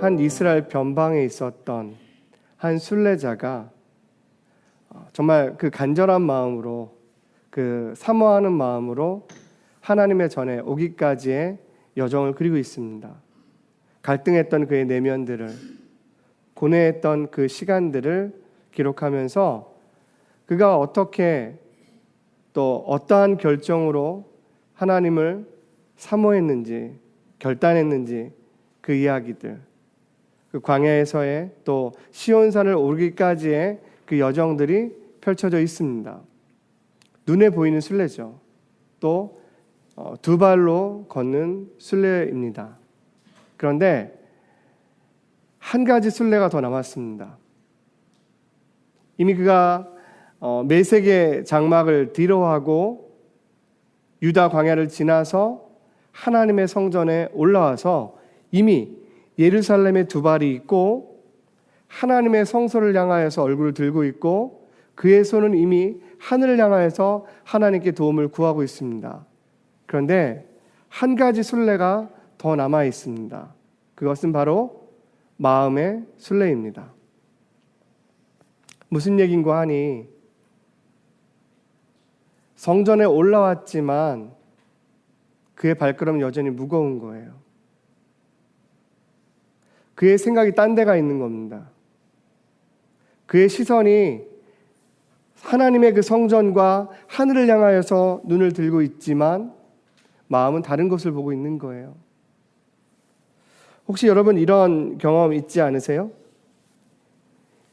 한 이스라엘 변방에 있었던 한 순례자가 정말 그 간절한 마음으로, 그 사모하는 마음으로 하나님의 전에 오기까지의 여정을 그리고 있습니다. 갈등했던 그의 내면들을, 고뇌했던 그 시간들을 기록하면서 그가 어떻게 또 어떠한 결정으로 하나님을 사모했는지, 결단했는지, 그 이야기들, 그 광야에서의 또 시온산을 오르기까지의 그 여정들이 펼쳐져 있습니다. 눈에 보이는 순례죠. 또 두 발로 걷는 순례입니다. 그런데 한 가지 순례가 더 남았습니다. 이미 그가 메색의 장막을 뒤로하고 유다 광야를 지나서 하나님의 성전에 올라와서 이미 예루살렘에 두 발이 있고 하나님의 성소를 향하여서 얼굴을 들고 있고 그의 손은 이미 하늘을 향하여서 하나님께 도움을 구하고 있습니다. 그런데 한 가지 순례가 더 남아 있습니다. 그것은 바로 마음의 순례입니다. 무슨 얘기인가 하니 성전에 올라왔지만 그의 발걸음은 여전히 무거운 거예요. 그의 생각이 딴 데가 있는 겁니다. 그의 시선이 하나님의 그 성전과 하늘을 향하여서 눈을 들고 있지만 마음은 다른 것을 보고 있는 거예요. 혹시 여러분 이런 경험 있지 않으세요?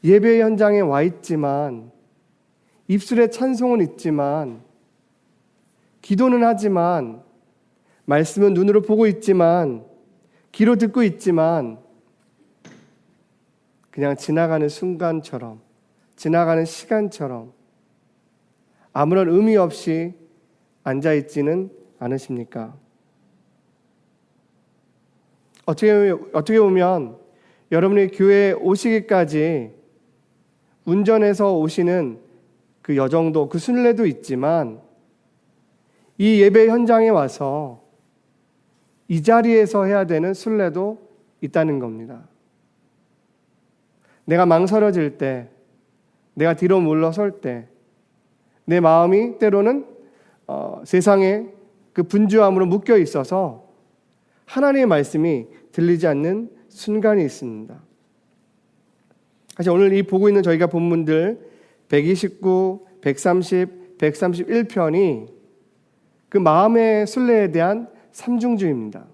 예배 현장에 와 있지만 입술에 찬송은 있지만 기도는 하지만 말씀은 눈으로 보고 있지만 귀로 듣고 있지만 그냥 지나가는 순간처럼, 지나가는 시간처럼 아무런 의미 없이 앉아있지는 않으십니까? 어떻게 보면 여러분이 교회에 오시기까지 운전해서 오시는 그 여정도, 그 순례도 있지만 이 예배 현장에 와서 이 자리에서 해야 되는 순례도 있다는 겁니다. 내가 망설여질 때, 내가 뒤로 물러설 때, 내 마음이 때로는 세상의 그 분주함으로 묶여 있어서 하나님의 말씀이 들리지 않는 순간이 있습니다. 사실 오늘 이 보고 있는 저희가 본문들 129, 130, 131편이 그 마음의 순례에 대한 삼중주입니다.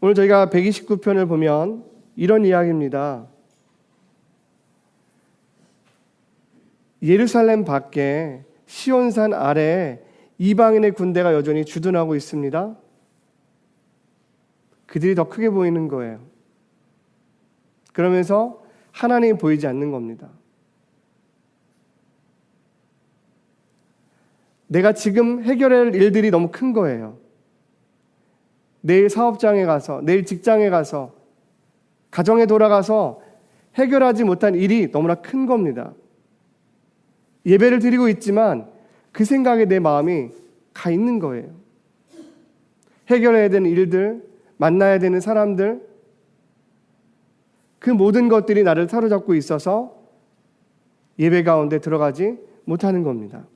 오늘 저희가 129편을 보면 이런 이야기입니다. 예루살렘 밖에 시온산 아래에 이방인의 군대가 여전히 주둔하고 있습니다. 그들이 더 크게 보이는 거예요. 그러면서 하나님이 보이지 않는 겁니다. 내가 지금 해결해야 할 일들이 너무 큰 거예요. 내일 사업장에 가서, 내일 직장에 가서, 가정에 돌아가서 해결하지 못한 일이 너무나 큰 겁니다. 예배를 드리고 있지만 그 생각에 내 마음이 가 있는 거예요. 해결해야 되는 일들, 만나야 되는 사람들, 그 모든 것들이 나를 사로잡고 있어서 예배 가운데 들어가지 못하는 겁니다.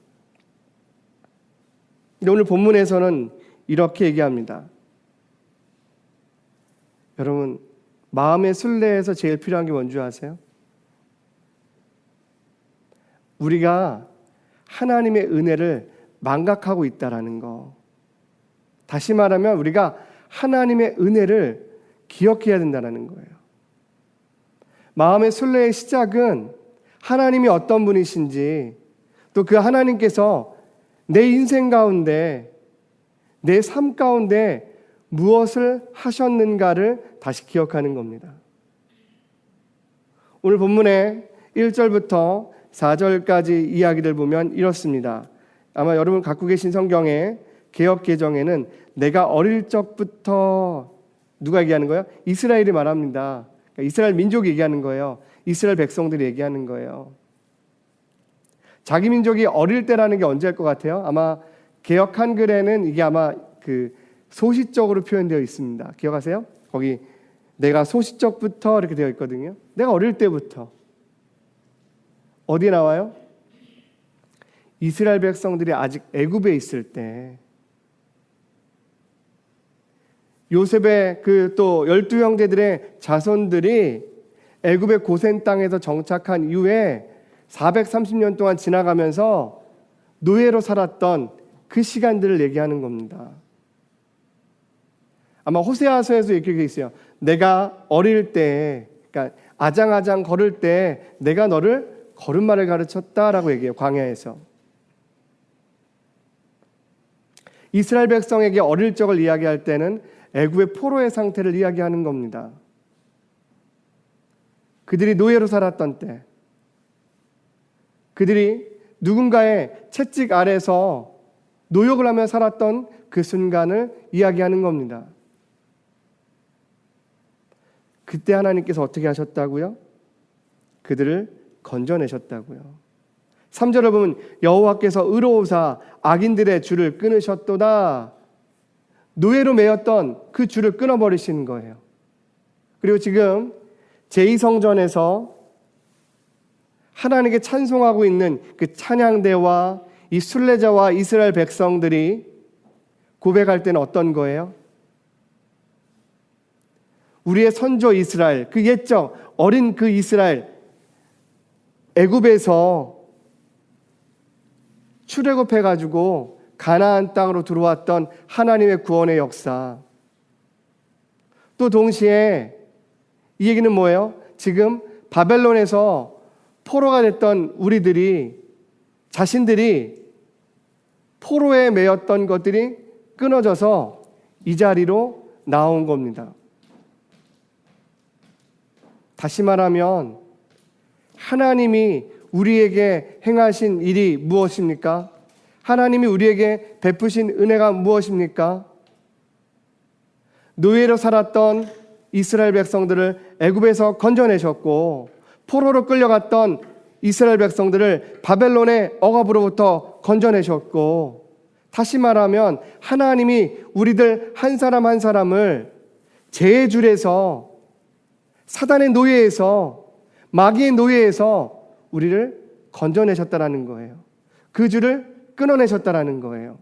오늘 본문에서는 이렇게 얘기합니다. 여러분, 마음의 순례에서 제일 필요한 게 뭔지 아세요? 우리가 하나님의 은혜를 망각하고 있다라는 거. 다시 말하면 우리가 하나님의 은혜를 기억해야 된다는 거예요. 마음의 순례의 시작은 하나님이 어떤 분이신지, 또 그 하나님께서 내 인생 가운데, 내 삶 가운데 무엇을 하셨는가를 다시 기억하는 겁니다. 오늘 본문의 1절부터 4절까지 이야기를 보면 이렇습니다. 아마 여러분 갖고 계신 성경에 개역 개정에는 내가 어릴 적부터 누가 얘기하는 거예요? 이스라엘이 말합니다. 그러니까 이스라엘 민족이 얘기하는 거예요. 이스라엘 백성들이 얘기하는 거예요. 자기 민족이 어릴 때라는 게 언제일 것 같아요? 아마 개역 한글에는 이게 아마 그 소시적으로 표현되어 있습니다. 기억하세요? 거기 내가 소시적부터 이렇게 되어 있거든요. 내가 어릴 때부터. 어디에 나와요? 이스라엘 백성들이 아직 애굽에 있을 때 요셉의 그 또 12형제들의 자손들이 애굽의 고센 땅에서 정착한 이후에 430년 동안 지나가면서 노예로 살았던 그 시간들을 얘기하는 겁니다. 아마 호세아서에서 이렇게 돼 있어요. 내가 어릴 때, 그러니까 아장아장 걸을 때 내가 너를 걸음마를 가르쳤다라고 얘기해요. 광야에서. 이스라엘 백성에게 어릴 적을 이야기할 때는 애굽의 포로의 상태를 이야기하는 겁니다. 그들이 노예로 살았던 때, 그들이 누군가의 채찍 아래서 노역을 하며 살았던 그 순간을 이야기하는 겁니다. 그때 하나님께서 어떻게 하셨다고요? 그들을 건져내셨다고요. 3절을 보면 여호와께서 의로우사 악인들의 줄을 끊으셨도다. 노예로 매였던 그 줄을 끊어버리시는 거예요. 그리고 지금 제2성전에서 하나님께 찬송하고 있는 그 찬양대와 이 순례자와 이스라엘 백성들이 고백할 때는 어떤 거예요? 우리의 선조 이스라엘, 그 옛적 어린 그 이스라엘, 애굽에서 출애굽해가지고 가나안 땅으로 들어왔던 하나님의 구원의 역사. 또 동시에 이 얘기는 뭐예요? 지금 바벨론에서 포로가 됐던 우리들이 자신들이 포로에 매였던 것들이 끊어져서 이 자리로 나온 겁니다. 다시 말하면 하나님이 우리에게 행하신 일이 무엇입니까? 하나님이 우리에게 베푸신 은혜가 무엇입니까? 노예로 살았던 이스라엘 백성들을 애굽에서 건져내셨고 포로로 끌려갔던 이스라엘 백성들을 바벨론의 억압으로부터 건져내셨고 다시 말하면 하나님이 우리들 한 사람 한 사람을 죄의 줄에서 사단의 노예에서 마귀의 노예에서 우리를 건져내셨다라는 거예요. 그 줄을 끊어내셨다라는 거예요.